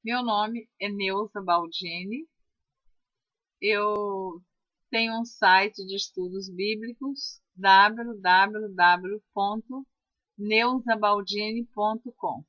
Meu nome é Neuza Baldini. Eu tenho um site de estudos bíblicos, www.neuzabaldini.com.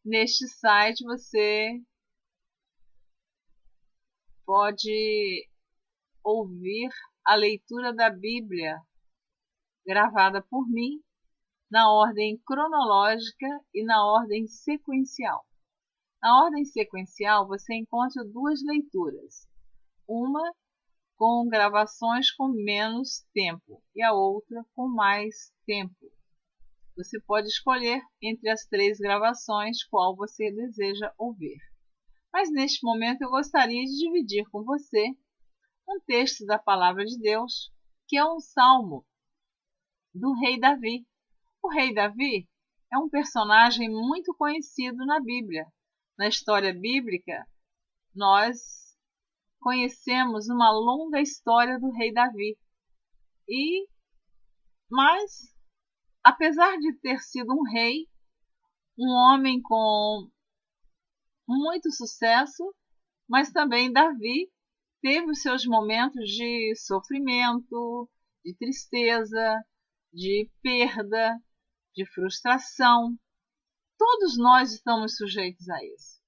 Neste site você pode ouvir a leitura da Bíblia gravada por mim na ordem cronológica e na ordem sequencial. Na ordem sequencial, você encontra duas leituras. Uma com gravações com menos tempo e a outra com mais tempo. Você pode escolher entre as três gravações qual você deseja ouvir. Mas neste momento eu gostaria de dividir com você um texto da Palavra de Deus, que é um salmo do rei Davi. O rei Davi é um personagem muito conhecido na Bíblia. Na história bíblica, nós conhecemos uma longa história do rei Davi. Mas, apesar de ter sido um rei, um homem com muito sucesso, mas também Davi teve os seus momentos de sofrimento, de tristeza, de perda, de frustração. Todos nós estamos sujeitos a isso.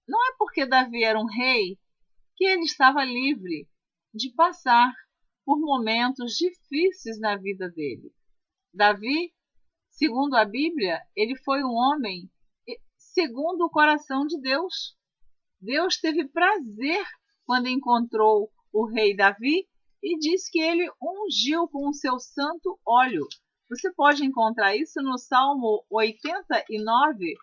Não é porque Davi era um rei que ele estava livre de passar por momentos difíceis na vida dele. Davi, segundo a Bíblia, ele foi um homem segundo o coração de Deus. Deus teve prazer quando encontrou o rei Davi e diz que ele ungiu com o seu santo óleo. Você pode encontrar isso no Salmo 89,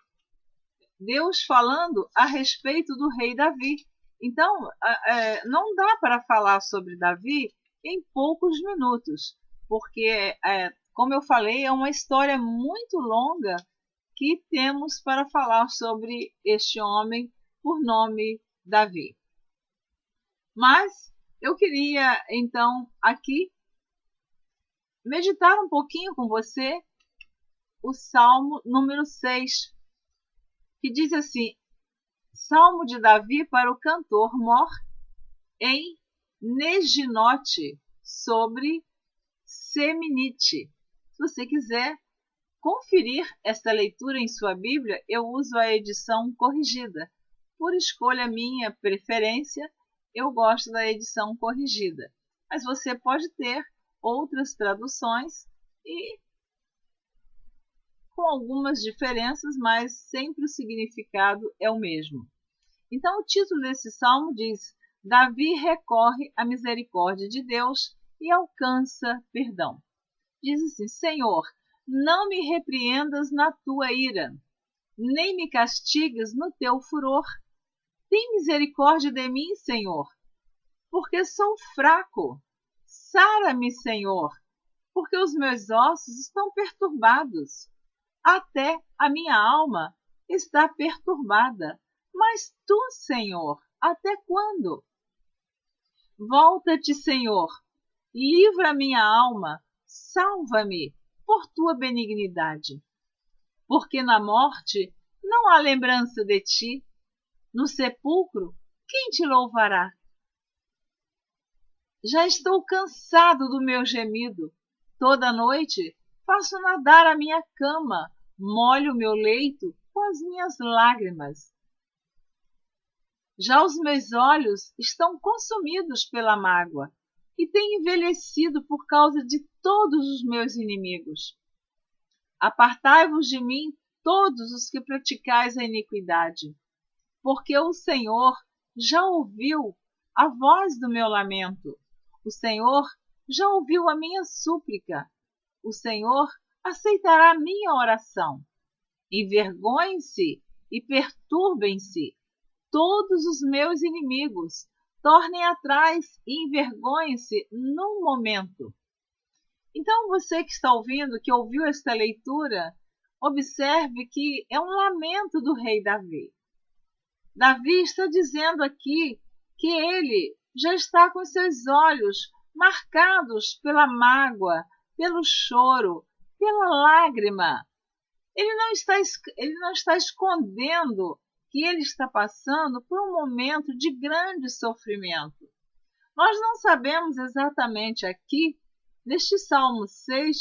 Deus falando a respeito do rei Davi. Então, não dá para falar sobre Davi em poucos minutos, porque, como eu falei, é uma história muito longa que temos para falar sobre este homem por nome Davi. Mas eu queria, então, aqui meditar um pouquinho com você o Salmo número 6, que diz assim: Salmo de Davi para o cantor mor em Neginote sobre Seminite. Se você quiser conferir esta leitura em sua Bíblia, eu uso a edição corrigida. Por escolha minha, preferência, eu gosto da edição corrigida. Mas você pode ter outras traduções e com algumas diferenças, mas sempre o significado é o mesmo. Então, o título desse salmo diz: Davi recorre à misericórdia de Deus e alcança perdão. Diz assim: Senhor, não me repreendas na tua ira, nem me castigues no teu furor. Tem misericórdia de mim, Senhor, porque sou fraco. Sara-me, Senhor, porque os meus ossos estão perturbados. Até a minha alma está perturbada. Mas tu, Senhor, até quando? Volta-te, Senhor, livra minha alma, salva-me por tua benignidade. Porque na morte não há lembrança de ti, no sepulcro quem te louvará? Já estou cansado do meu gemido, toda noite faço nadar a minha cama, molho o meu leito com as minhas lágrimas. Já os meus olhos estão consumidos pela mágoa e têm envelhecido por causa de todos os meus inimigos. Apartai-vos de mim, todos os que praticais a iniquidade, porque o Senhor já ouviu a voz do meu lamento. O Senhor já ouviu a minha súplica. O Senhor aceitará a minha oração. Envergonhem-se e perturbem-se todos os meus inimigos. Tornem atrás e envergonhem-se num momento. Então, você que está ouvindo, que ouviu esta leitura, observe que é um lamento do rei Davi. Davi está dizendo aqui que ele já está com seus olhos marcados pela mágoa, pelo choro, pela lágrima. Ele não está escondendo que ele está passando por um momento de grande sofrimento. Nós não sabemos exatamente aqui, neste Salmo 6,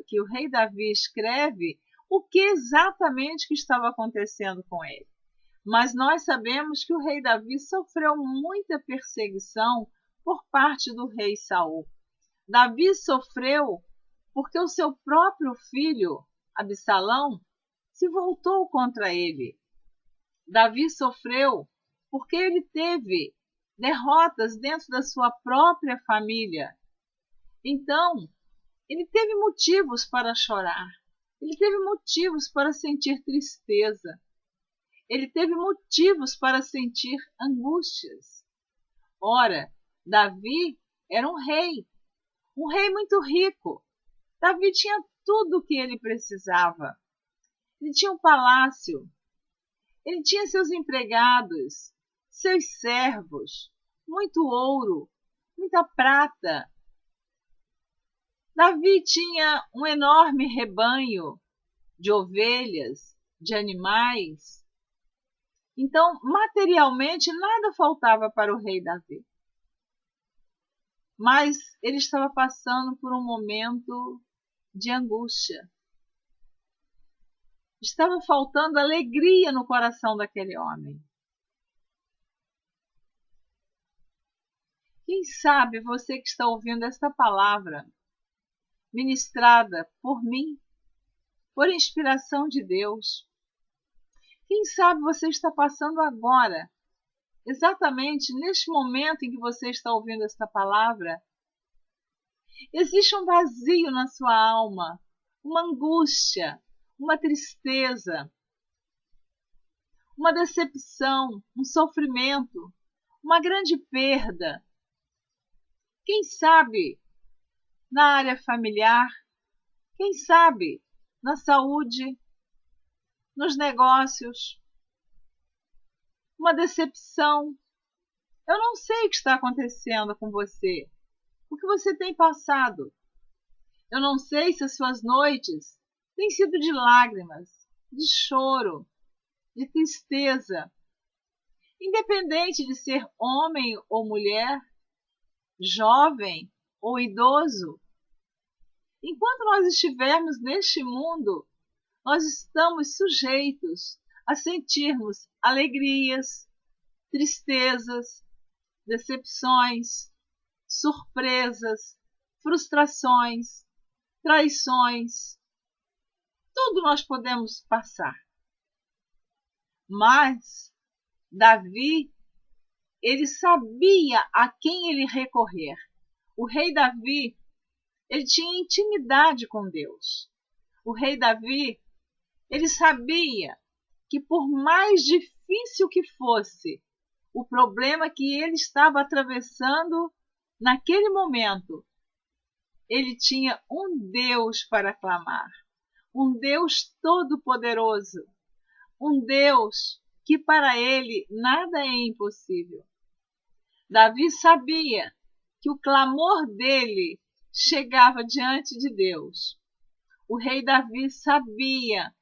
que o rei Davi escreve, o que exatamente que estava acontecendo com ele. Mas nós sabemos que o rei Davi sofreu muita perseguição por parte do rei Saul. Davi sofreu porque o seu próprio filho, Absalão, se voltou contra ele. Davi sofreu porque ele teve derrotas dentro da sua própria família. Então, ele teve motivos para chorar. Ele teve motivos para sentir tristeza. Ele teve motivos para sentir angústias. Ora, Davi era um rei muito rico. Davi tinha tudo o que ele precisava. Ele tinha um palácio, ele tinha seus empregados, seus servos, muito ouro, muita prata. Davi tinha um enorme rebanho de ovelhas, de animais. Então, materialmente, nada faltava para o rei Davi. Mas ele estava passando por um momento de angústia. Estava faltando alegria no coração daquele homem. Quem sabe você que está ouvindo esta palavra, ministrada por mim, por inspiração de Deus, quem sabe você está passando agora, exatamente neste momento em que você está ouvindo esta palavra, existe um vazio na sua alma, uma angústia, uma tristeza, uma decepção, um sofrimento, uma grande perda. Quem sabe na área familiar, quem sabe na saúde, nos negócios, uma decepção. Eu não sei o que está acontecendo com você, o que você tem passado. Eu não sei se as suas noites têm sido de lágrimas, de choro, de tristeza. Independente de ser homem ou mulher, jovem ou idoso, enquanto nós estivermos neste mundo, nós estamos sujeitos a sentirmos alegrias, tristezas, decepções, surpresas, frustrações, traições. Tudo nós podemos passar. Mas Davi, ele sabia a quem ele recorrer. O rei Davi, ele tinha intimidade com Deus. O rei Davi, ele sabia que por mais difícil que fosse o problema que ele estava atravessando naquele momento, ele tinha um Deus para clamar, um Deus todo-poderoso, um Deus que para ele nada é impossível. Davi sabia que o clamor dele chegava diante de Deus. O rei Davi sabia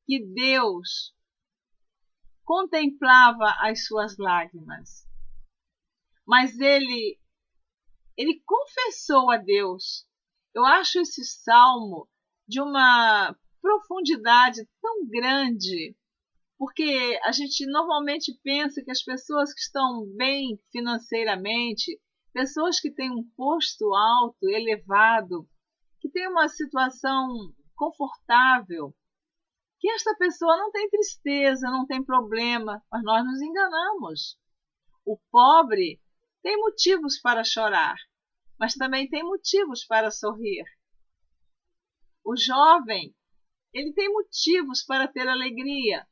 que Deus contemplava as suas lágrimas. Mas ele confessou a Deus. Eu acho esse salmo de uma profundidade tão grande, porque a gente normalmente pensa que as pessoas que estão bem financeiramente, pessoas que têm um posto alto, elevado, que têm uma situação confortável, que esta pessoa não tem tristeza, não tem problema, mas nós nos enganamos. O pobre tem motivos para chorar, mas também tem motivos para sorrir. O jovem, ele tem motivos para ter alegria,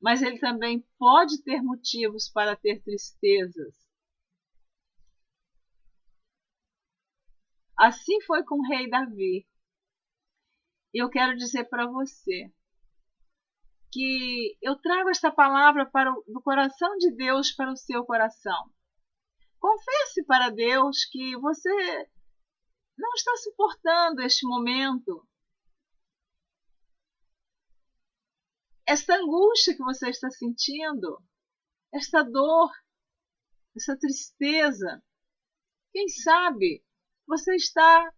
mas ele também pode ter motivos para ter tristezas. Assim foi com o rei Davi. E eu quero dizer para você que eu trago esta palavra do coração de Deus para o seu coração. Confesse para Deus que você não está suportando este momento. esta angústia que você está sentindo, esta dor, essa tristeza. Quem sabe você está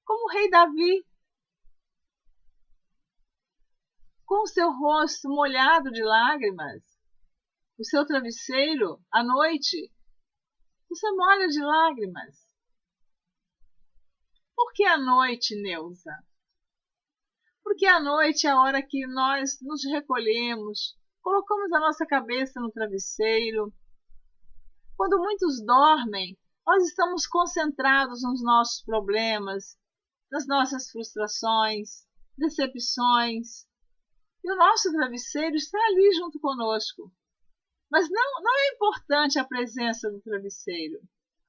como o rei Davi, com o seu rosto molhado de lágrimas, o seu travesseiro à noite, você molha de lágrimas. Por que à noite, Neuza? Porque à noite é a hora que nós nos recolhemos, colocamos a nossa cabeça no travesseiro. Quando muitos dormem, nós estamos concentrados nos nossos problemas, nas nossas frustrações, decepções. E o nosso travesseiro está ali junto conosco. Mas não é importante a presença do travesseiro.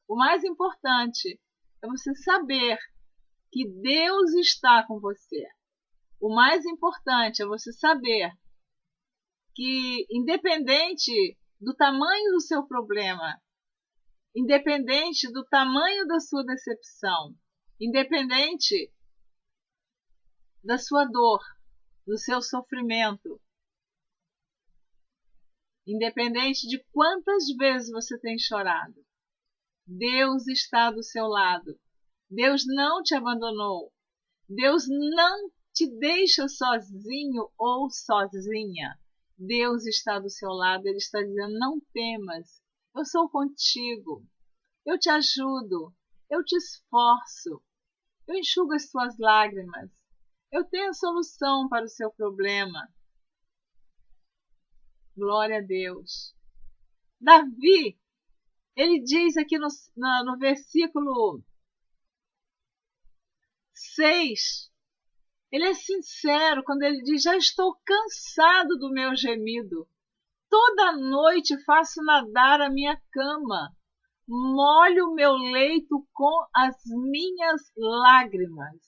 O mais importante é você saber que Deus está com você. O mais importante é você saber que, independente do tamanho do seu problema, independente do tamanho da sua decepção, independente da sua dor, do seu sofrimento, independente de quantas vezes você tem chorado, Deus está do seu lado. Deus não te abandonou. Deus não te deixa sozinho ou sozinha. Deus está do seu lado. Ele está dizendo: não temas, eu sou contigo. Eu te ajudo, eu te esforço, eu enxugo as suas lágrimas. Eu tenho a solução para o seu problema. Glória a Deus. Davi, ele diz aqui no versículo 6, ele é sincero quando ele diz: já estou cansado do meu gemido. Toda noite faço nadar a minha cama. Molho o meu leito com as minhas lágrimas.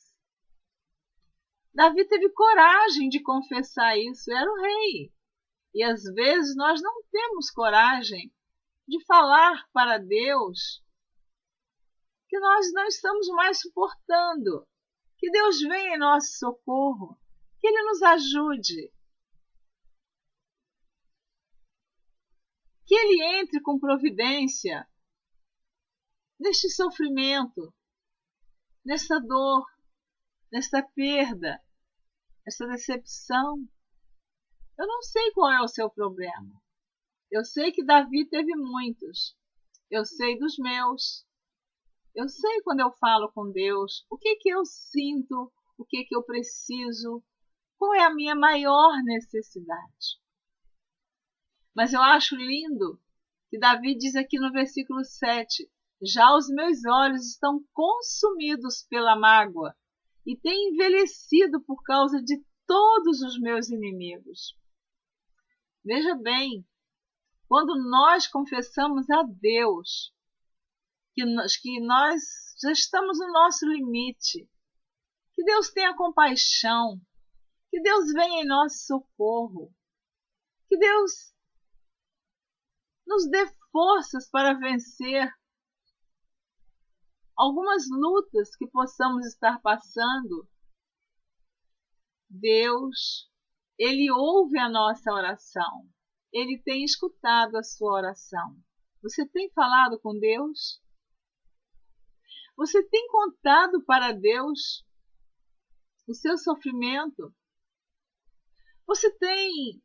Davi teve coragem de confessar isso, era o rei. E às vezes nós não temos coragem de falar para Deus que nós não estamos mais suportando, que Deus venha em nosso socorro, que Ele nos ajude, que Ele entre com providência neste sofrimento, nessa dor, nessa perda, essa decepção. Eu não sei qual é o seu problema. Eu sei que Davi teve muitos. Eu sei dos meus. Eu sei quando eu falo com Deus, o que eu sinto, o que eu preciso, qual é a minha maior necessidade. Mas eu acho lindo que Davi diz aqui no versículo 7, já os meus olhos estão consumidos pela mágoa e têm envelhecido por causa de todos os meus inimigos. Veja bem, quando nós confessamos a Deus que nós já estamos no nosso limite, que Deus tenha compaixão, que Deus venha em nosso socorro, que Deus nos dê forças para vencer algumas lutas que possamos estar passando. Deus, Ele ouve a nossa oração. Ele tem escutado a sua oração. Você tem falado com Deus? Você tem contado para Deus o seu sofrimento? Você tem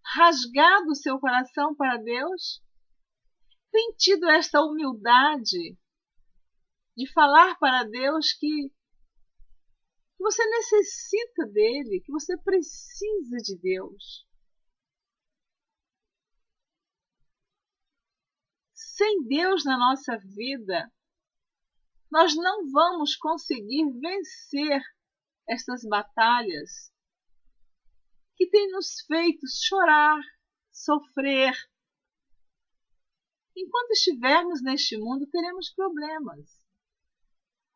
rasgado o seu coração para Deus? Tem tido esta humildade de falar para Deus que você necessita dele, que você precisa de Deus? Sem Deus na nossa vida, nós não vamos conseguir vencer estas batalhas que têm nos feito chorar, sofrer. Enquanto estivermos neste mundo, teremos problemas.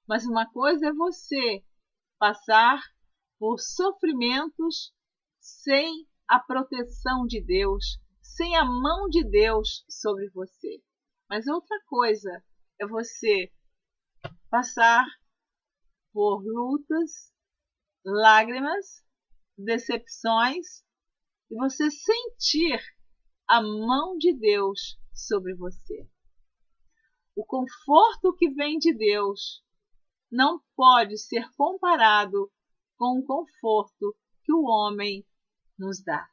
Mas uma coisa é você passar por sofrimentos sem a proteção de Deus, sem a mão de Deus sobre você. Mas outra coisa é você passar por lutas, lágrimas, decepções e você sentir a mão de Deus sobre você. O conforto que vem de Deus não pode ser comparado com o conforto que o homem nos dá.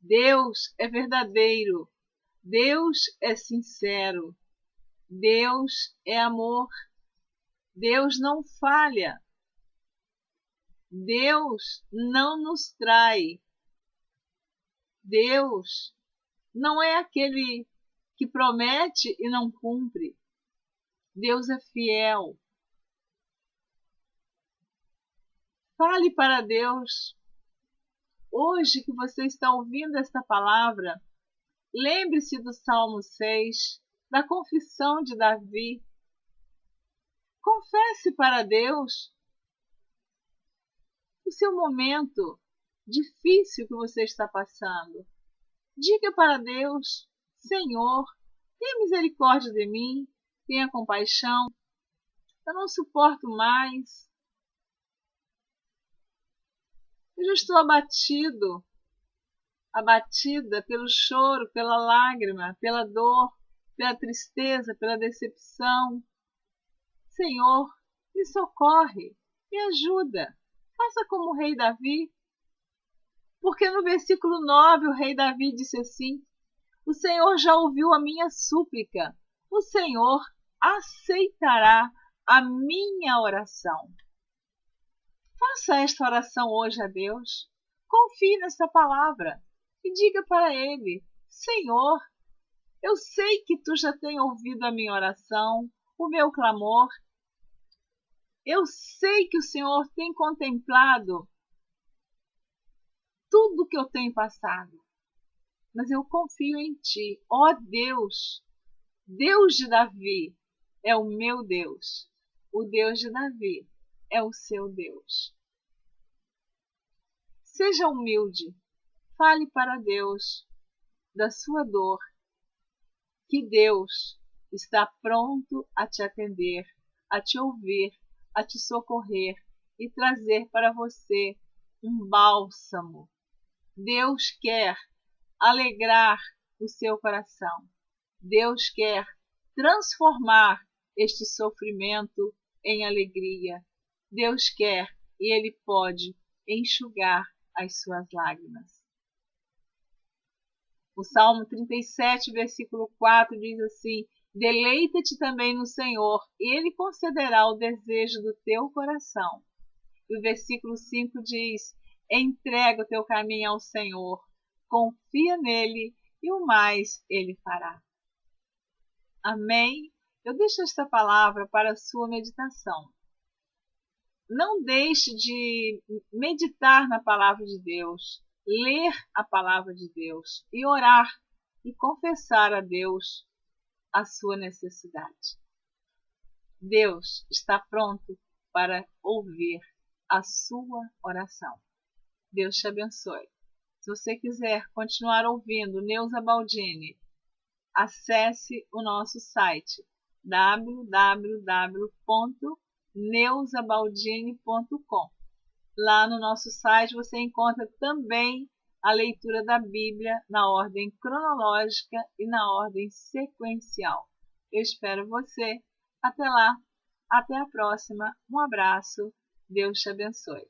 Deus é verdadeiro, Deus é sincero, Deus é amor, Deus não falha, Deus não nos trai, Deus não é aquele que promete e não cumpre. Deus é fiel. Fale para Deus. Hoje que você está ouvindo esta palavra, lembre-se do Salmo 6, da confissão de Davi. Confesse para Deus o seu momento difícil que você está passando. Diga para Deus: Senhor, tenha misericórdia de mim, tenha compaixão, eu não suporto mais. Eu já estou abatida pelo choro, pela lágrima, pela dor, pela tristeza, pela decepção. Senhor, me socorre, me ajuda. Faça como o rei Davi. Porque no versículo 9 o rei Davi disse assim: o Senhor já ouviu a minha súplica, o Senhor aceitará a minha oração. Faça esta oração hoje a Deus. Confie nesta palavra e diga para Ele: Senhor, eu sei que Tu já tem ouvido a minha oração, o meu clamor. Eu sei que o Senhor tem contemplado tudo que eu tenho passado. Mas eu confio em Ti. Ó Deus, Deus de Davi é o meu Deus. O Deus de Davi é o seu Deus. Seja humilde. Fale para Deus da sua dor, que Deus está pronto a te atender, a te ouvir, a te socorrer e trazer para você um bálsamo. Deus quer alegrar o seu coração. Deus quer transformar este sofrimento em alegria. Deus quer e Ele pode enxugar as suas lágrimas. O Salmo 37, versículo 4 diz assim: deleita-te também no Senhor, e Ele concederá o desejo do teu coração. E o versículo 5 diz: entrega o teu caminho ao Senhor, confia nele e o mais Ele fará. Amém? Eu deixo esta palavra para a sua meditação. Não deixe de meditar na palavra de Deus, ler a palavra de Deus e orar e confessar a Deus a sua necessidade. Deus está pronto para ouvir a sua oração. Deus te abençoe. Se você quiser continuar ouvindo Neuza Baldini, acesse o nosso site www.neuzabaldini.com. Lá no nosso site você encontra também a leitura da Bíblia na ordem cronológica e na ordem sequencial. Eu espero você. Até lá. Até a próxima. Um abraço. Deus te abençoe.